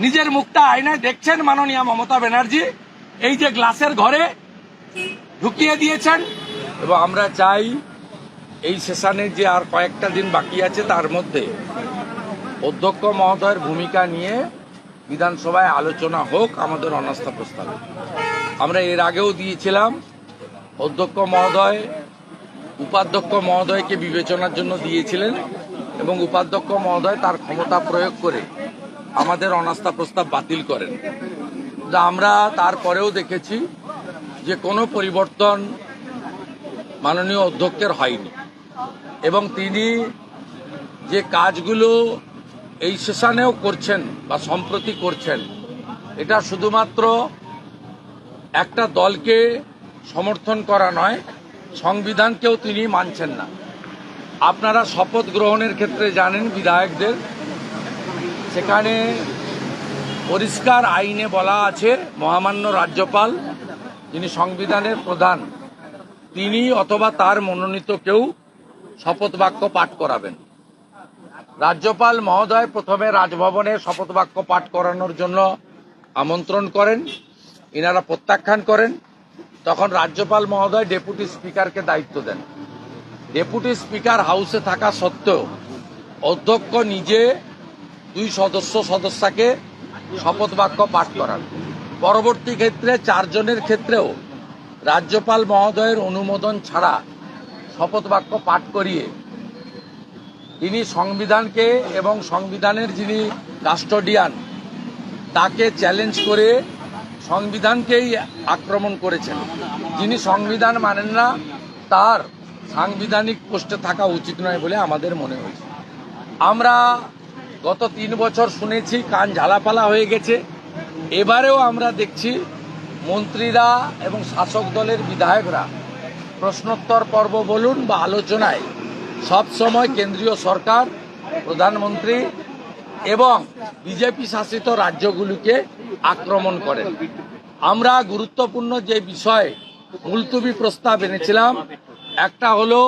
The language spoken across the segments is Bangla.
নিজের মুখটা আয়নায় দেখছেন মাননীয় মমতা ব্যানার্জি এই যে গ্লাসের ঘরে ঢুকিয়ে দিয়েছেন। এবং আমরা চাই এই সেশনের যে আর কয়েকটা দিন বাকি আছে তার মধ্যে অধ্যক্ষ মহোদয়ের ভূমিকা নিয়ে বিধানসভায় আলোচনা হোক আমাদের অনাস্থা প্রস্তাবে। আমরা এর আগেও দিয়েছিলাম, অধ্যক্ষ মহোদয় উপাধ্যক্ষ মহোদয়কে বিবেচনার জন্য দিয়েছিলেন এবং উপাধ্যক্ষ মহোদয় তার ক্ষমতা প্রয়োগ করে আমাদের অনাস্থা প্রস্তাব বাতিল করেন। আমরা তারপরেও দেখেছি যে কোনো পরিবর্তন মাননীয় অধ্যক্ষের হয়নি এবং তিনি যে কাজগুলো এই সেশনেও করছেন বা সম্প্রতি করছেন এটা শুধুমাত্র একটা দলকে সমর্থন করা নয়, সংবিধানকেও তিনি মানছেন না। আপনারা শপথ গ্রহণের ক্ষেত্রে জানেন বিধায়কদের সেখানে পরিষ্কার আইনে বলা আছে মহামান্য রাজ্যপাল যিনি সংবিধানের প্রধান তিনি অথবা তার মনোনীত কেউ শপথ বাক্য পাঠ করাবেন। রাজ্যপাল মহোদয় প্রথমে রাজভবনে শপথ বাক্য পাঠ করানোর জন্য আমন্ত্রণ করেন, ইনারা প্রত্যাখ্যান করেন। তখন রাজ্যপাল মহোদয় ডেপুটি স্পিকারকে দায়িত্ব দেন। ডেপুটি স্পিকার হাউসে থাকা সত্ত্বেও অধ্যক্ষ নিজে 2 সদস্যকে শপথ বাক্য পাঠ করান। পরবর্তী ক্ষেত্রে 4 জনের ক্ষেত্রেও রাজ্যপাল মহোদয়ের অনুমোদন ছাড়া শপথ বাক্য পাঠ করিয়ে তিনি সংবিধানকে এবং সংবিধানের যিনি কাস্টোডিয়ান তাকে চ্যালেঞ্জ করে সংবিধানকেই আক্রমণ করেছেন। যিনি সংবিধান মানেন না তার সাংবিধানিক পোস্টে থাকা উচিত নয় বলে আমাদের মনে হয়েছে। আমরা গত 3 বছর শুনেছি, কান ঝালাপালা হয়ে গেছে। এবারেও আমরা দেখছি মন্ত্রীরা এবং শাসক দলের বিধায়করা প্রশ্নোত্তর পর্ব বলুন বা আলোচনায় সব সময় কেন্দ্রীয় সরকার, প্রধানমন্ত্রী এবং বিজেপি শাসিত রাজ্যগুলিকে আক্রমণ করেন। আমরা গুরুত্বপূর্ণ যে বিষয়ে মুলতুবি প্রস্তাব এনেছিলাম একটা হলো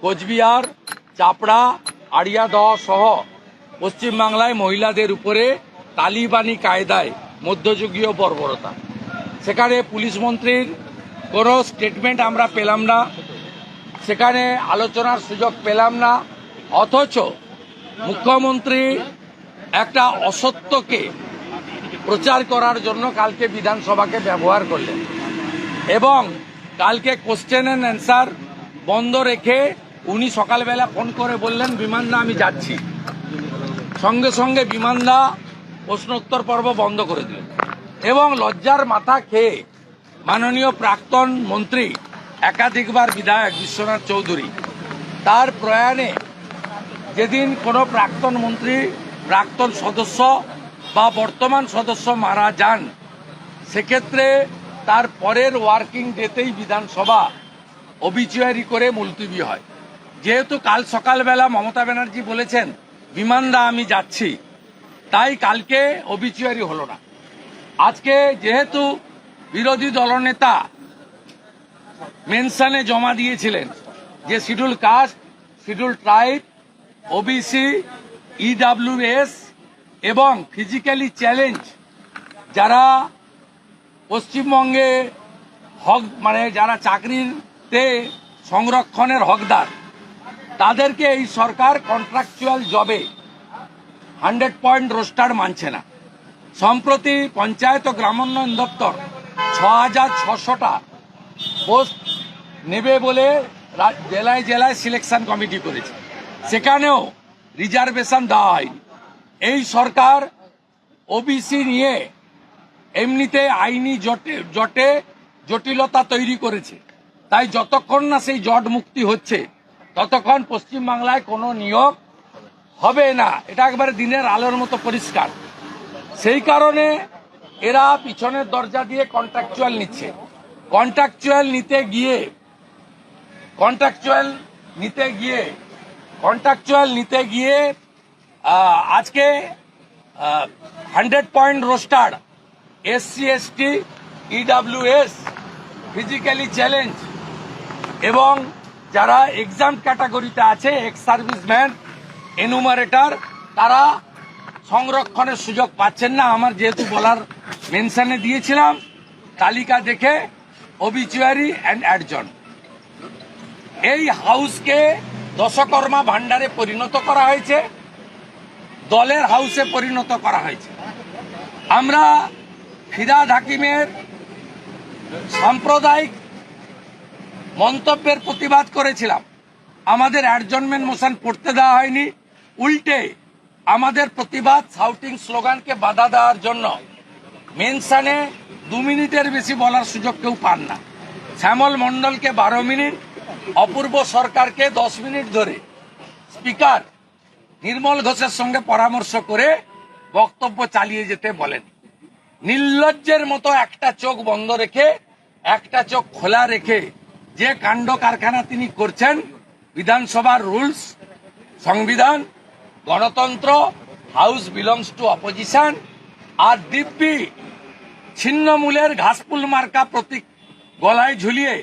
কোচবিহার, চাপড়া, আড়িয়াদহ সহ পশ্চিমবাংলায় মহিলাদের উপরে তালিবানি কায়দায় মধ্যযুগীয় বর্বরতা। সেখানে পুলিশ মন্ত্রীর কোনো স্টেটমেন্ট আমরা পেলাম না, সেখানে আলোচনার সুযোগ পেলাম না। অথচ মুখ্যমন্ত্রী একটা অসত্যকে প্রচার করার জন্য কালকে বিধানসভাকে ব্যবহার করলেন এবং কালকে কোশ্চেন অ্যান্ড অ্যান্সার বন্ধ রেখে উনি সকালবেলা ফোন করে বললেন বিমানদা আমি যাচ্ছি, সঙ্গে সঙ্গে বিমানদা প্রশ্নোত্তর পর্ব বন্ধ করে দিলেন। এবং লজ্জার মাথা খেয়ে মাননীয় প্রাক্তন মন্ত্রী একাধিকবার বিধায়ক বিশ্বনাথ চৌধুরী তার প্রয়াণে যেদিন কোনো প্রাক্তন মন্ত্রী, প্রাক্তন সদস্য বা বর্তমান সদস্য মারা যান সেক্ষেত্রে তার পরের ওয়ার্কিং ডেতেই বিধানসভা অবিচুয়ারি করে মুলতবি হয়। যেহেতু কাল সকালবেলা মমতা ব্যানার্জি বলেছেন বিমানদা আমি যাচ্ছি, তাই কালকে অবিচুয়ারি হলো না। আজকে যেহেতু বিরোধী দলনেতা মেনশনে জমা দিয়েছিলেন যে schedule caste, schedule tribe, OBC, EWS এবং ফিজিক্যালি চ্যালেঞ্জ যারা পশ্চিমবঙ্গে হক মানে যারা চাকরিতে সংরক্ষণের হকদার তাদেরকে এই সরকার কন্ট্রাকচুয়াল জবে 100 রোস্টার মানছে না। সম্প্রতি পঞ্চায়েত ও গ্রামোন্নয়ন দপ্তর 6600টা পোস্ট নেবে বলে জেলায় জেলায় সিলেকশন কমিটি করেছে, সেখানেও রিজার্ভেশন দেওয়া হয়নি। এই সরকার ওবিসি নিয়ে এমনিতে আইনি জটিলতা তৈরি করেছে, তাই যতক্ষণ না সেই জট মুক্তি হচ্ছে ততক্ষণ পশ্চিমবাংলায় কোনো নিয়োগ হবে না। এটা একবারে দিনের আলোর মতো পরিষ্কার। সেই কারণে এরা পিছনের দরজা দিয়ে কন্ট্রাকচুয়াল নিচ্ছে। কন্ট্রাকচুয়াল নিতে গিয়ে আজকে 100 roster SC ST, EWS, physically challenge এবং যারা এক্সাম ক্যাটাগরিতে আছে, এক্স সার্ভিসম্যান, এনুমারেটর, তারা সংরক্ষণের সুযোগ পাচ্ছেন না। আমার যেহেতু বলার মেনশনে দিয়েছিলাম, তালিকা দেখে অবিচুয়ারি অ্যান্ড অ্যাডজন। এই হাউসকে দশকর্মা ভান্ডারে পরিণত করা হয়েছে, দলের হাউসে পরিণত করা হয়েছে। আমরা ফিরহাদ হাকিমের সাম্প্রদায়িক মন্তব্যের প্রতিবাদ করেছিলাম, আমাদের অ্যাডজনমেন্ট মোশন পড়তে দেওয়া হয়নি, উল্টে আমাদের প্রতিবাদ শাউটিং স্লোগানকে বাধা দেওয়ার জন্য মেনশনে 2 মিনিটের বেশি বলার সুযোগ কেউ পান না। শ্যামল মণ্ডলকে 12 মিনিট, অপূর্ব সরকারকে 10 মিনিট ধরে স্পিকার নির্মল ঘোষের সঙ্গে পরামর্শ করে বক্তব্য চালিয়ে যেতে বলেন। নির্লজ্জের মতো একটা চোখ বন্ধ রেখে একটা চোখ খোলা রেখে যে কাণ্ড কারখানা তিনি করছেন, বিধানসভার রুলস, সংবিধান, গণতন্ত্র, হাউস বিলংস টু অপোজিশন, আর দিব্যি ছিন্নমূলের ঘাসফুল মার্কা প্রতীক গলায় ঝুলিয়ে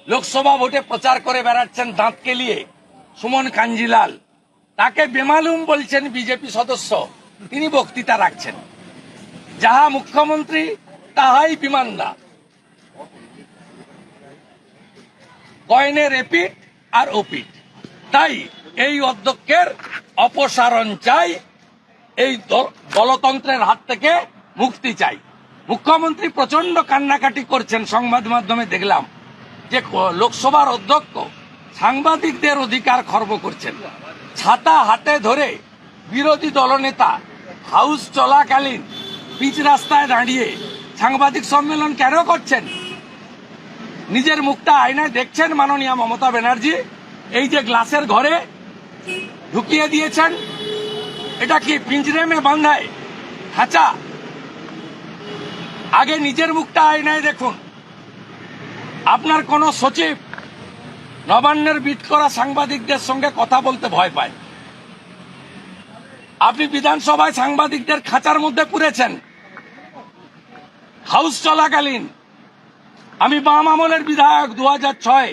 লোকসভা ভোটে প্রচার করে বেড়াচ্ছেন দাঁত কেলিয়ে সুমন কাঞ্জিলাল, তাকে বেমালুম বলছেন বিজেপি সদস্য, তিনি বক্তৃতা রাখছেন। যাহা মুখ্যমন্ত্রী তাহাই বিমানদা, কয়েনের এপিট আর ওপিট। তাই এই অধ্যক্ষের অপসারণ চাই, এই দলতন্ত্রের হাত থেকে মুক্তি চাই। মুখ্যমন্ত্রী প্রচন্ড কান্নাকাটি করছেন, সংবাদ মাধ্যমে দেখলাম যে লোকসভার অধ্যক্ষ সাংবাদিকদের অধিকার খর্ব করছেন। ছাতা হাতে ধরে বিরোধী দলনেতা হাউস চলাকালীন পিচ রাস্তায় দাঁড়িয়ে সাংবাদিক সম্মেলন কেন করছেন? নিজের মুখটা আয়নায় দেখছেন মাননীয় মমতা ব্যানার্জি? এই যে গ্লাসের ঘরে ঢুকিয়ে দিয়েছেন, এটা কি পিঞ্জরে মে বাঁধায় খাঁচা? আগে নিজের মুখটা আয়নায় দেখুন। আপনার কোন সচিব নবান্নের বিট করা সাংবাদিকদের সঙ্গে কথা বলতে ভয় পায়। আপনি বিধানসভায় সাংবাদিকদের খাঁচার মধ্যে পুরেছেন হাউস চলাকালীন। আমি বাম আমলের বিধায়ক 2006,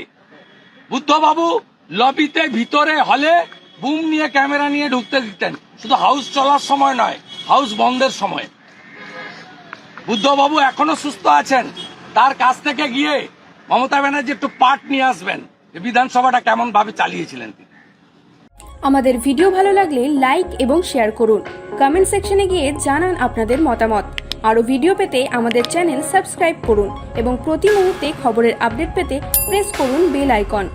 বুদ্ধবাবু লবিতে ভিতরে হলে বুম নিয়ে ক্যামেরা নিয়ে ঢুকতে দিতেন, শুধু হাউস চলার সময় নয়, হাউস বন্ধের সময়। বুদ্ধবাবু এখনো সুস্থ আছেন, তার কাছ থেকে গিয়ে মমতা ব্যানার্জি একটু পাঠ নিয়ে আসবেন যে বিধানসভাটা কেমন ভাবে চালিয়েছিলেন তিনি। আমাদের ভিডিও ভালো লাগলে লাইক এবং শেয়ার করুন, কমেন্ট সেকশনে গিয়ে জানান আপনাদের মতামত। আরও ভিডিও পেতে আমাদের চ্যানেল সাবস্ক্রাইব করুন এবং প্রতি মুহূর্তে খবরের আপডেট পেতে প্রেস করুন বেল আইকন।